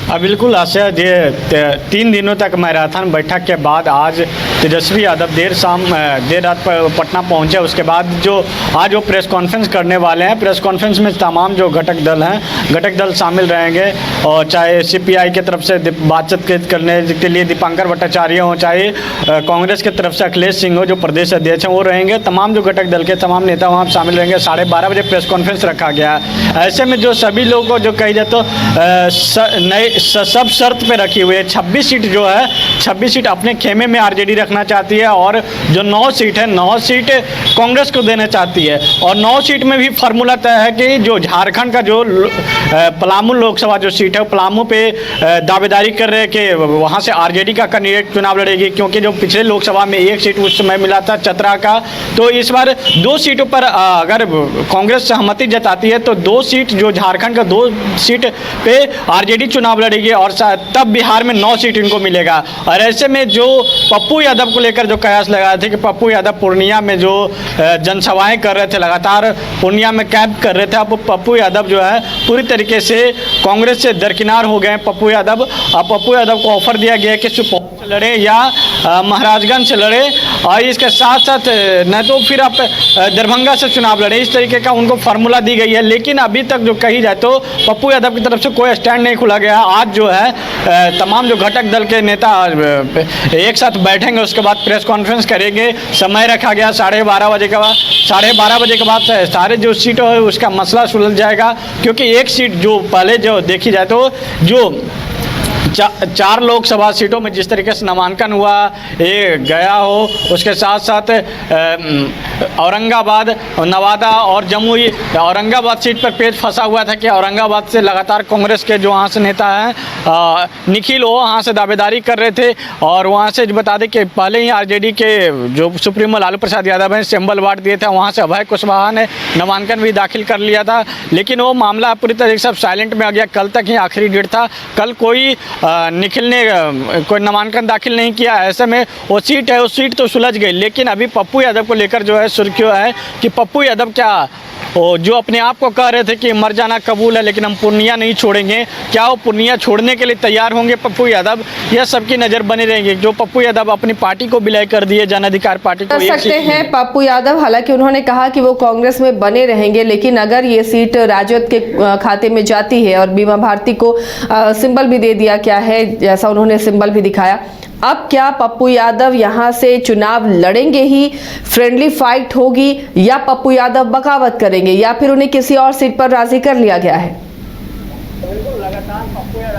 बिल्कुल आशा, ये 3 दिनों तक मैराथन बैठक के बाद आज तेजस्वी यादव देर रात पटना पहुंचे। उसके बाद जो आज वो प्रेस कॉन्फ्रेंस करने वाले हैं, प्रेस कॉन्फ्रेंस में तमाम जो घटक दल हैं, घटक दल शामिल रहेंगे। और चाहे सीपीआई की तरफ से बातचीत करने के लिए दीपांकर भट्टाचार्य हो, चाहे कांग्रेस की तरफ से अखिलेश सिंह हो जो प्रदेश अध्यक्ष हैं, वो रहेंगे। तमाम जो घटक दल के तमाम नेता वहाँ शामिल रहेंगे। 12:30 बजे प्रेस कॉन्फ्रेंस रखा गया है। ऐसे में जो सभी लोगों को जो कही जाए तो नए सब शर्त पे रखी हुई है। 26 सीट जो है, 26 सीट अपने खेमे में आरजेडी रखना चाहती है और जो 9 सीट है, 9 सीट कांग्रेस को देना चाहती है। और 9 सीट में भी फार्मूला तय है कि जो झारखंड का जो पलामू लोकसभा जो सीट है, पलामू पे दावेदारी कर रहे हैं कि वहाँ से आरजेडी का कैंडिडेट चुनाव लड़ेगी, क्योंकि जो पिछले लोकसभा में 1 सीट उस समय मिला था चतरा का। तो इस बार 2 सीटों पर अगर कांग्रेस सहमति जताती है तो 2 सीट जो झारखंड का 2 सीट पे आरजेडी चुनाव लड़ेगी और तब बिहार में 9 सीट इनको मिलेगा। और ऐसे में जो पप्पू यादव को लेकर जो कयास लगाए थे कि पप्पू यादव पूर्णिया में जो जनसभाएं कर रहे थे, लगातार पूर्णिया में कैंप कर रहे थे, अब पप्पू यादव जो है पूरी तरीके से कांग्रेस से दरकिनार हो गए। पप्पू यादव, अब पप्पू यादव को ऑफर दिया गया कि सुपौल से लड़े या महाराजगंज से लड़े, और इसके साथ साथ न तो फिर आप दरभंगा से चुनाव लड़े। इस तरीके का उनको फार्मूला दी गई है। लेकिन अभी तक जो कही जाए तो पप्पू यादव की तरफ से कोई स्टैंड नहीं खुला गया। आज जो है तमाम जो घटक दल के नेता एक साथ बैठेंगे, उसके बाद प्रेस कॉन्फ्रेंस करेंगे। समय रखा गया 12:30 बजे के बाद। 12:30 बजे के बाद सारे जो सीट है उसका मसला सुलझ जाएगा, क्योंकि एक सीट जो पहले जो देखी जाए तो जो 4 लोकसभा सीटों में जिस तरीके से नामांकन हुआ, ये गया हो, उसके साथ साथ औरंगाबाद, नवादा और जमुई, औरंगाबाद सीट पर पेच फंसा हुआ था कि औरंगाबाद से लगातार कांग्रेस के जो वहाँ से नेता हैं निखिल, वो वहाँ से दावेदारी कर रहे थे। और वहाँ से बता दें कि पहले ही आरजेडी के जो सुप्रीमो लालू प्रसाद यादव हैं सिंबल बांट दिए थे। वहाँ से अभय कुशवाहा ने नामांकन भी दाखिल कर लिया था, लेकिन वो मामला पूरी तरीके से साइलेंट में आ गया। कल तक ही आखिरी डेट था, कल कोई निखिल ने कोई नामांकन दाखिल नहीं किया। ऐसे में वो सीट है, उस सीट तो सुलझ गई। लेकिन अभी पप्पू यादव को लेकर जो है सुर्खियों है कि पप्पू यादव क्या जो अपने आप को कह रहे थे कि मर जाना कबूल है लेकिन हम पूर्णिया नहीं छोड़ेंगे, क्या वो पूर्णिया छोड़ने के लिए तैयार होंगे पप्पू यादव? यह सबकी नज़र बनी रहेगी। जो पप्पू यादव अपनी पार्टी को विलय कर दिए, जन अधिकार पार्टी को, कर सकते हैं पप्पू यादव। हालांकि उन्होंने कहा कि वो कांग्रेस में बने रहेंगे, लेकिन अगर ये सीट राजद के खाते में जाती है और बीमा भारती को सिंबल भी दे दिया गया है, जैसा उन्होंने सिंबल भी दिखाया, अब क्या पप्पू यादव यहां से चुनाव लड़ेंगे ही, फ्रेंडली फाइट होगी, या पप्पू यादव बगावत करेंगे, या फिर उन्हें किसी और सीट पर राजी कर लिया गया है?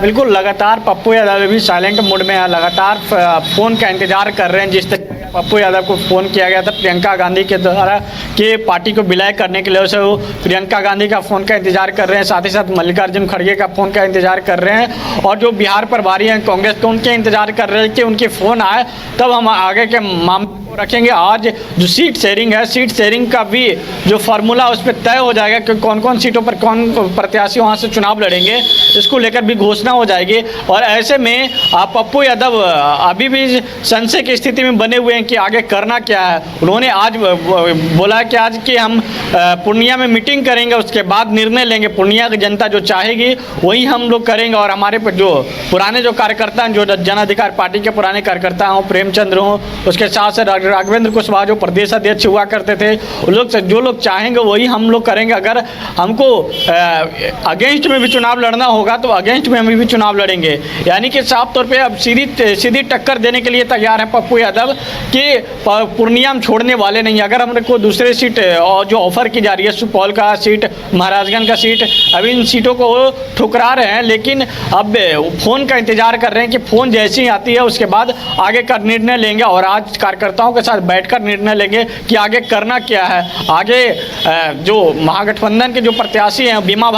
बिल्कुल लगातार पप्पू यादव भी साइलेंट मोड में है, लगातार फ़ोन का इंतजार कर रहे हैं। जिस तरीके पप्पू यादव को फ़ोन किया गया था प्रियंका गांधी के द्वारा कि पार्टी को विलय करने के लिए, उसे वो प्रियंका गांधी का फ़ोन का इंतजार कर रहे हैं, साथ ही साथ मल्लिकार्जुन खड़गे का फ़ोन का इंतजार कर रहे हैं। और जो बिहार प्रभारी हैं कांग्रेस के, उनके इंतजार कर रहे हैं कि उनके फ़ोन आए तब हम आगे के मामले रखेंगे। आज जो सीट शेयरिंग है, सीट शेयरिंग का भी जो फार्मूला उस पर तय हो जाएगा कि कौन कौन सीटों पर कौन प्रत्याशी वहाँ से चुनाव लड़ेंगे, इसको लेकर भी घोषणा हो जाएगी। और ऐसे में आप पप्पू यादव अभी भी संशय की स्थिति में बने हुए हैं कि आगे करना क्या है। उन्होंने आज बोला कि आज कि हम पूर्णिया में मीटिंग करेंगे, उसके बाद निर्णय लेंगे। पूर्णिया की जनता जो चाहेगी वही हम लोग करेंगे। और हमारे जो पुराने जो कार्यकर्ता हैं, जो जन अधिकार पार्टी के पुराने कार्यकर्ता हों, प्रेमचंद्र हों, उसके साथ से राघवेंद्र कुशवाहा जो प्रदेश अध्यक्ष हुआ करते थे, उन लोग जो लोग चाहेंगे वही हम लोग करेंगे। अगर हमको अगेंस्ट में भी चुनाव लड़ना होगा तो अगेंस्ट में हम भी चुनाव लड़ेंगे। यानी कि साफ तौर पे अब सीधी टक्कर देने के लिए तैयार है पप्पू यादव कि पूर्णिया हम छोड़ने वाले नहीं। अगर हमको दूसरे सीट जो ऑफर की जा रही है, सुपौल का सीट, महाराजगंज का सीट, अभी इन सीटों को ठुकरा रहे हैं, लेकिन अब फ़ोन का इंतजार कर रहे हैं कि फ़ोन जैसी ही आती है उसके बाद आगे का निर्णय लेंगे। और आज कार्यकर्ताओं के साथ बैठकर निर्णय लेंगे कि आगे करना क्या है। आगे जो महागठबंधन के जो प्रत्याशी हैं, बीमा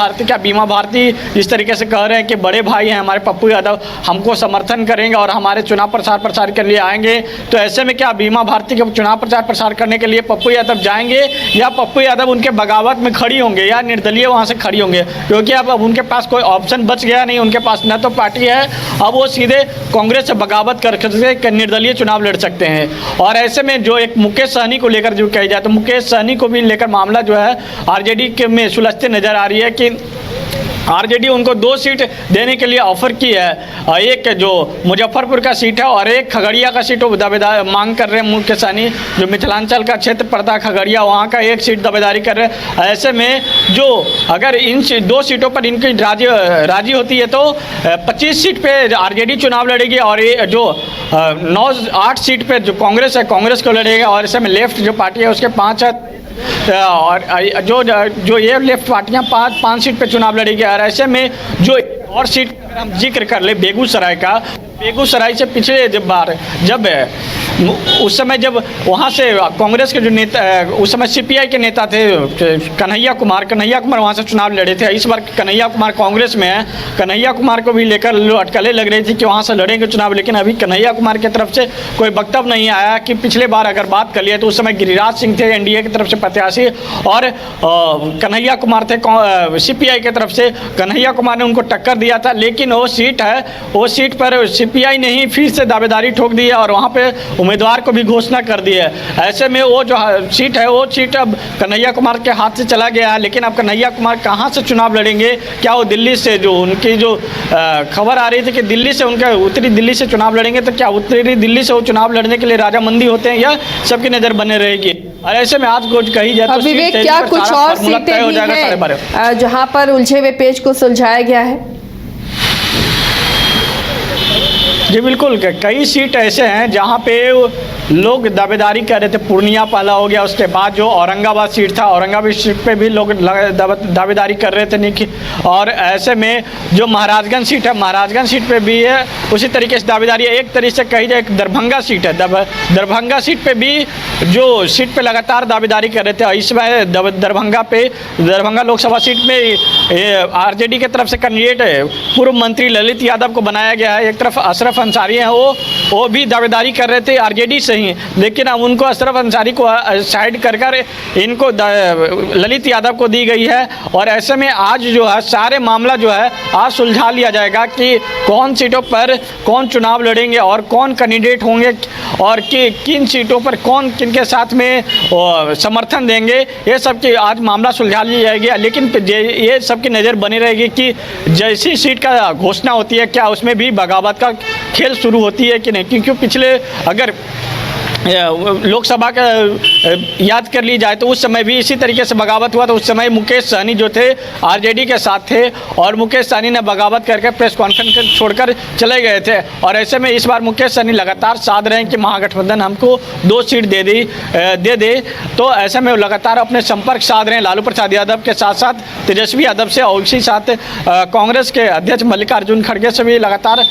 भारती इस तरीके से कह रहे हैं कि बड़े भाई हैं हमारे पप्पू यादव, हमको समर्थन करेंगे और हमारे चुनाव प्रसार के लिए आएंगे। तो ऐसे में क्या बीमा भारती के चुनाव प्रसार करने के लिए पप्पू यादव जाएंगे, या पप्पू यादव उनके बगावत में खड़ी होंगे, या निर्दलीय वहाँ से खड़ी होंगे? क्योंकि अब उनके पास कोई ऑप्शन बच गया नहीं। उनके पास न तो पार्टी है, अब वो सीधे कांग्रेस से बगावत करके निर्दलीय चुनाव लड़ सकते हैं। और ऐसे में जो एक मुकेश सहनी को लेकर जो कही जाए तो मुकेश सहनी को भी लेकर मामला जो है आरजेडी के में सुलझते नजर आ रही है कि आरजेडी उनको 2 सीट देने के लिए ऑफर की है। एक जो मुजफ्फरपुर का सीट है और एक खगड़िया का सीट वो दावेदार मांग कर रहे हैं। मुकेश सहनी जो मिथिलांचल का क्षेत्र पड़ता है खगड़िया, वहाँ का एक सीट दावेदारी कर रहे हैं। ऐसे में जो अगर इन 2 सीटों पर इनकी राजी होती है तो 25 सीट पे आरजेडी चुनाव लड़ेगी और ये जो 9-8 सीट पे जो कांग्रेस है, कांग्रेस को लड़ेगा। और ऐसे में लेफ्ट जो पार्टी है उसके 5 है और जो ये लेफ्ट पार्टियां 5 सीट पे चुनाव लड़ेगी। और ऐसे में जो और सीट अगर हम जिक्र कर ले बेगूसराय का, बेगूसराय से पिछले जब उस समय जब वहाँ से कांग्रेस के जो नेता, उस समय सीपीआई के नेता थे कन्हैया कुमार वहाँ से चुनाव लड़े थे। इस बार कन्हैया कुमार कांग्रेस में है। कन्हैया कुमार को भी लेकर अटकलें लग रही थी कि वहाँ से लड़ेंगे चुनाव, लेकिन अभी कन्हैया कुमार की तरफ से कोई वक्तव्य नहीं आया। कि पिछले बार अगर बात कर लिया तो उस समय गिरिराज सिंह थे एनडीए की तरफ से प्रत्याशी और कन्हैया कुमार थे सीपीआई की तरफ से। कन्हैया कुमार ने उनको टक्कर दिया था, लेकिन वो सीट पर सीपीआई ने ही फिर से दावेदारी ठोक दी है और वहाँ पे उम्मीदवार को भी घोषणा कर दी है। ऐसे में वो जो सीट है वो सीट अब कन्हैया कुमार के हाथ से चला गया है। लेकिन अब कन्हैया कुमार कहाँ से चुनाव लड़ेंगे? क्या वो दिल्ली से, जो उनकी जो खबर आ रही थी कि दिल्ली से उनका उत्तरी दिल्ली से चुनाव लड़ेंगे, तो क्या उत्तरी दिल्ली से वो चुनाव लड़ने के लिए राजामंदी होते हैं या सबकी नज़र बने रहेगी? और ऐसे में आज कुछ कही जाए तो विवेक, क्या कुछ और सीटें भी हैं जहाँ पर उलझे हुए पेच को सुलझाया गया है? जी बिल्कुल, कई सीट ऐसे हैं जहाँ पे लोग दावेदारी कर रहे थे। पूर्णिया पहला हो गया, उसके बाद जो औरंगाबाद सीट था, औरंगाबाद सीट पे भी लोग दावेदारी कर रहे थे और ऐसे में जो महाराजगंज सीट है, महाराजगंज सीट पे भी है उसी तरीके से दावेदारी है। एक तरीके से कही जाए दरभंगा सीट है, दरभंगा सीट पे भी जो सीट पे लगातार दावेदारी कर रहे थे। इस बार दरभंगा लोकसभा सीट में आरजेडी की तरफ से कैंडिडेट पूर्व मंत्री ललित यादव को बनाया गया है। एक तरफ अशरफ अंसारी हैं, वो भी दावेदारी कर रहे थे आरजेडी से ही, लेकिन अब उनको अशरफ अंसारी को साइड कर इनको ललित यादव को दी गई है। और ऐसे में आज जो है सारे मामला जो है आज सुलझा लिया जाएगा कि कौन सीटों पर कौन चुनाव लड़ेंगे और कौन कैंडिडेट होंगे और किन सीटों पर कौन किनके साथ में समर्थन देंगे। ये सब की आज मामला सुलझा लिया जाएगा। लेकिन ये सबकी नज़र बनी रहेगी कि जैसी सीट का घोषणा होती है क्या उसमें भी बगावत का खेल शुरू होती है कि नहीं। क्योंकि पिछले अगर लोकसभा का याद कर ली जाए तो उस समय भी इसी तरीके से बगावत हुआ। तो उस समय मुकेश सहनी जो थे आरजेडी के साथ थे और मुकेश सहनी ने बगावत करके प्रेस कॉन्फ्रेंस छोड़कर चले गए थे। और ऐसे में इस बार मुकेश सहनी लगातार साध रहे हैं कि महागठबंधन हमको 2 सीट दे दे। तो ऐसे में वो लगातार अपने संपर्क साध रहे हैं लालू प्रसाद यादव के साथ साथ तेजस्वी यादव से और इसी साथ कांग्रेस के अध्यक्ष मल्लिकार्जुन खड़गे से भी लगातार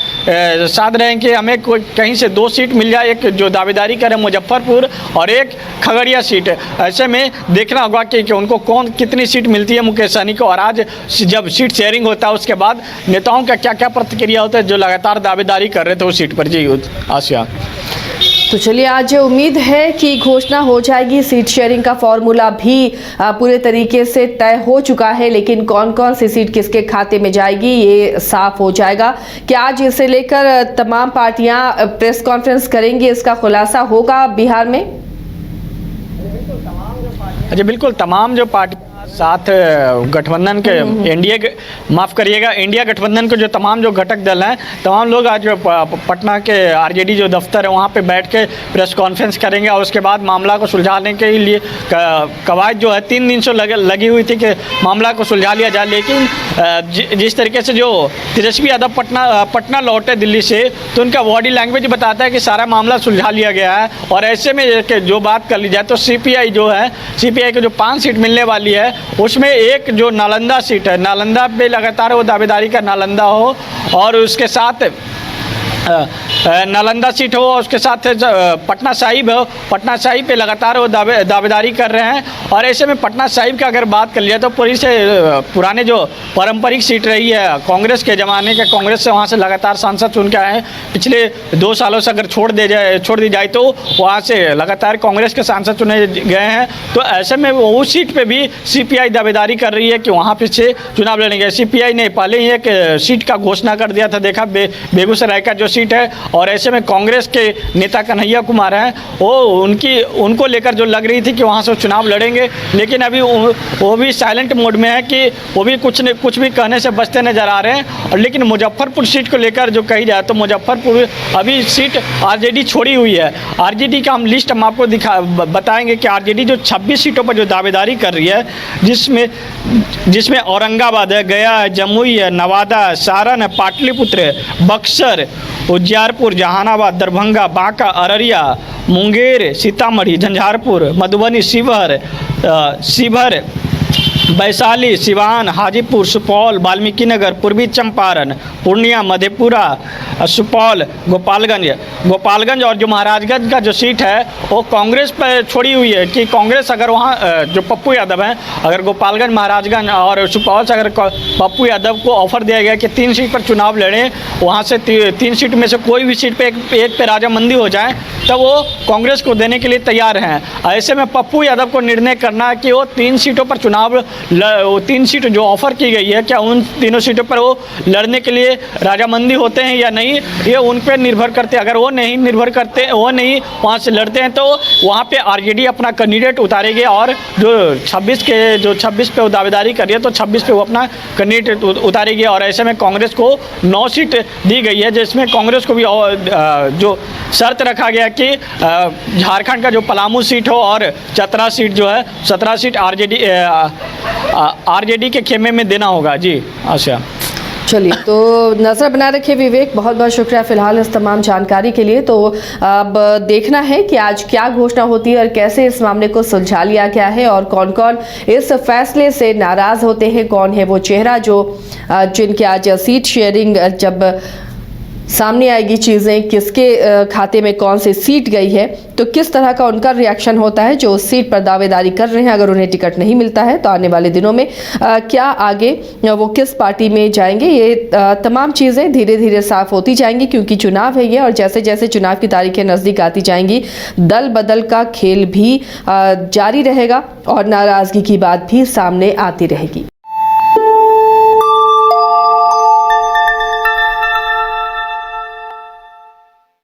साध रहे हैं कि हमें कहीं से 2 सीट मिल जाए, एक जो दावेदारी करें मुजफ्फरपुर और एक खगड़िया सीट। ऐसे में देखना होगा कि उनको कितनी सीट मिलती है मुकेश सहनी को। और आज जब सीट शेयरिंग होता है उसके बाद नेताओं का क्या क्या प्रतिक्रिया होता है जो लगातार दावेदारी कर रहे थे उस सीट पर। जी आसिया। तो चलिए, आज उम्मीद है कि घोषणा हो जाएगी। सीट शेयरिंग का फॉर्मूला भी पूरे तरीके से तय हो चुका है, लेकिन कौन कौन सी सीट किसके खाते में जाएगी ये साफ हो जाएगा। क्या आज इसे लेकर तमाम पार्टियां प्रेस कॉन्फ्रेंस करेंगी, इसका खुलासा होगा बिहार में? जी बिल्कुल, तमाम जो पार्टी साथ गठबंधन के माफ करिएगा, इंडिया गठबंधन के जो तमाम जो घटक दल हैं, तमाम लोग आज पटना के आरजेडी जो दफ्तर है वहाँ पे बैठ के प्रेस कॉन्फ्रेंस करेंगे और उसके बाद मामला को सुलझाने के लिए कवायद जो है 3 दिन से लगी हुई थी कि मामला को सुलझा लिया जाए। लेकिन जिस तरीके से जो तेजस्वी यादव पटना लौटे दिल्ली से, तो उनका बॉडी लैंग्वेज बताता है कि सारा मामला सुलझा लिया गया है। और ऐसे में जो बात कर ली जाए तो सीपीआई जो है, सीपीआई के जो 5 सीट मिलने वाली है उसमें एक जो नालंदा सीट है, नालंदा पे लगातार वो दावेदारी का नालंदा हो और उसके साथ नालंदा सीट हो, उसके साथ पटना साहिब हो, पटना साहिब पे लगातार वो दावेदारी कर रहे हैं। और ऐसे में पटना साहिब का अगर बात कर लिया तो पुराने जो पारंपरिक सीट रही है कांग्रेस के ज़माने के, कांग्रेस से वहाँ से लगातार सांसद चुन के आए हैं। पिछले 2 सालों से अगर छोड़ दी जाए तो वहाँ से लगातार कांग्रेस के सांसद चुने गए हैं। तो ऐसे में उस सीट पर भी सीपीआई दावेदारी कर रही है कि वहाँ पे से चुनाव लड़ेंगे। सीपीआई ने पहले ही एक सीट का घोषणा कर दिया था, देखा बेगूसराय का जो सीट है। और ऐसे में कांग्रेस के नेता कन्हैया कुमार हैं, उनको लेकर जो लग रही थी कि वहाँ से चुनाव लड़ेंगे, लेकिन अभी वो भी साइलेंट मोड में है कि वो भी कुछ भी कहने से बचते नजर आ रहे हैं। और लेकिन मुजफ्फरपुर सीट को लेकर जो कही जाए तो मुजफ्फरपुर अभी सीट आरजेडी छोड़ी हुई है। आरजेडी का हम लिस्ट हम आपको बताएंगे कि आरजेडी जो 26 सीटों पर जो दावेदारी कर रही है, जिसमें औरंगाबाद है, गया है, जमुई है, नवादा है, सारण है, पाटलिपुत्र है, बक्सर, उज्जियारपुर, जहानाबाद, दरभंगा, बांका, अररिया, मुंगेर, सीतामढ़ी, झंझारपुर, मधुबनी, शिवहर, वैशाली, सिवान, हाजीपुर, सुपौल, वाल्मीकिनगर, पूर्वी चंपारण, पूर्णिया, मधेपुरा, सुपौल, गोपालगंज और जो महाराजगंज का जो सीट है वो कांग्रेस पर छोड़ी हुई है कि कांग्रेस अगर वहाँ जो पप्पू यादव हैं, अगर गोपालगंज, महाराजगंज और सुपौल से अगर पप्पू यादव को ऑफर दिया गया कि 3 सीट पर चुनाव लड़ें, वहाँ से 3 सीट में से कोई भी सीट पे एक पे राजामंदी हो जाए, तब वो कांग्रेस को देने के लिए तैयार हैं। ऐसे में पप्पू यादव को निर्णय करना कि वो 3 सीटों पर चुनाव 3 सीट जो ऑफर की गई है, क्या उन तीनों सीटों पर वो लड़ने के लिए राजामंदी होते हैं या नहीं, ये उन पर निर्भर करते। अगर वो नहीं वहाँ से लड़ते हैं तो वहाँ पे आरजेडी अपना कैंडिडेट उतारेगी और जो 26 पे वो दावेदारी कर रही है तो 26 पे वो अपना कैंडिडेट उतारेगी। और ऐसे में कांग्रेस को 9 सीट दी गई है, जिसमें कांग्रेस को भी जो शर्त रखा गया कि झारखंड का जो पलामू सीट हो और चतरा सीट जो है, 17 सीट आरजेडी के खेमे में देना होगा। जी अच्छा, चलिए, तो नज़र बना रखिए विवेक, बहुत बहुत शुक्रिया फिलहाल इस तमाम जानकारी के लिए। तो अब देखना है कि आज क्या घोषणा होती है और कैसे इस मामले को सुलझा लिया गया है और कौन कौन इस फैसले से नाराज़ होते हैं, कौन है वो चेहरा जो जिनके आज सीट शेयरिंग जब सामने आएगी, चीज़ें किसके खाते में कौन सी सीट गई है, तो किस तरह का उनका रिएक्शन होता है जो उस सीट पर दावेदारी कर रहे हैं। अगर उन्हें टिकट नहीं मिलता है तो आने वाले दिनों में क्या आगे वो किस पार्टी में जाएंगे, ये तमाम चीज़ें धीरे धीरे साफ होती जाएंगी, क्योंकि चुनाव है ये। और जैसे जैसे चुनाव की तारीखें नज़दीक आती जाएंगी, दल बदल का खेल भी जारी रहेगा और नाराज़गी की बात भी सामने आती रहेगी।